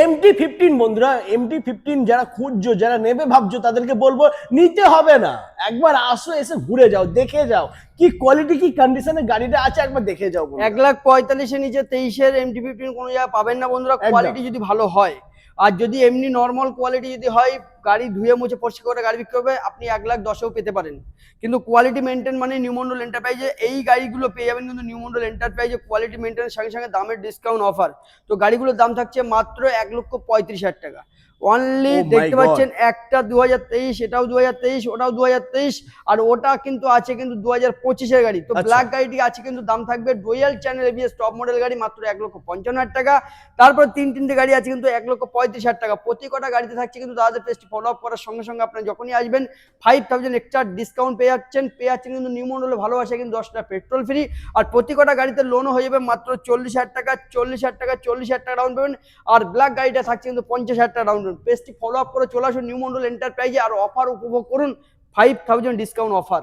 MT-15 বন্ধুরা, MT-15 যারা খুঁজছো, যারা নেবে ভাবছো, তাদেরকে বলবো নিতে হবে না, একবার আসো, এসে ঘুরে যাও, দেখে যাও কি কোয়ালিটি কি কন্ডিশনে গাড়িটা আছে, একবার দেখে যাও। 1,45,000 নিচে 23-এর MT-15 কোনো জায়গায় পাবেন না বন্ধুরা, কোয়ালিটি যদি ভালো হয়। আর যদি এমনি নর্মাল কোয়ালিটি যদি হয়, গাড়ি ধুয়ে মুছে পরিষ্কার করে গাড়ি বিক্রি করবে, আপনি 1,10,000-ও পেতে পারেন। কিন্তু কোয়ালিটি মেনটেন মানে নিউমন্ডল এন্টারপ্রাইজে এই গাড়িগুলো পেয়ে যাবেন। কিন্তু নিউমন্ডল এন্টারপ্রাইজে কোয়ালিটি মেনটেনের সঙ্গে সঙ্গে দামের ডিসকাউন্ট অফার। তো গাড়িগুলোর দাম থাকছে মাত্র 1,35,000 টাকা অনলি। দেখতে পাচ্ছেন একটা 2023, এটাও 2023, ওটাও 2023, আর ওটা কিন্তু আছে কিন্তু 2025-এর গাড়ি। তো ব্ল্যাক গাড়িটি আছে কিন্তু দাম থাকবে dual channel ABS top model গাড়ি মাত্র 1,55,000 টাকা। তারপর তিনটে গাড়ি আছে কিন্তু 1,35,000 টাকা। প্রতি কটা গাড়িতে থাকছে কিন্তু দাদাদের পেজটি ফলো আপ করার সঙ্গে সঙ্গে আপনারা যখনই আসবেন 5,000 এক্সট্রা ডিসকাউন্ট পেয়ে যাচ্ছেন কিন্তু নিউ মডেলে ভালোবাসা কিন্তু 10 টাকা পেট্রোল ফ্রি। আর প্রতি কটা গাড়িতে লোনও হয়ে যাবে মাত্র 40,000 টাকা, 40,000 টাকা, 40,000 টাকা ডাউন পেমেন্ট। আর ব্ল্যাক গাড়িটা থাকছে কিন্তু 50,000 টাকা ডাউন পেমেন্ট। পেজটি ফলো আপ করে চলে আসুন নিউ মডেল এন্টারপ্রাইজে আর অফার উপভোগ করুন 5,000 ডিসকাউন্ট অফার।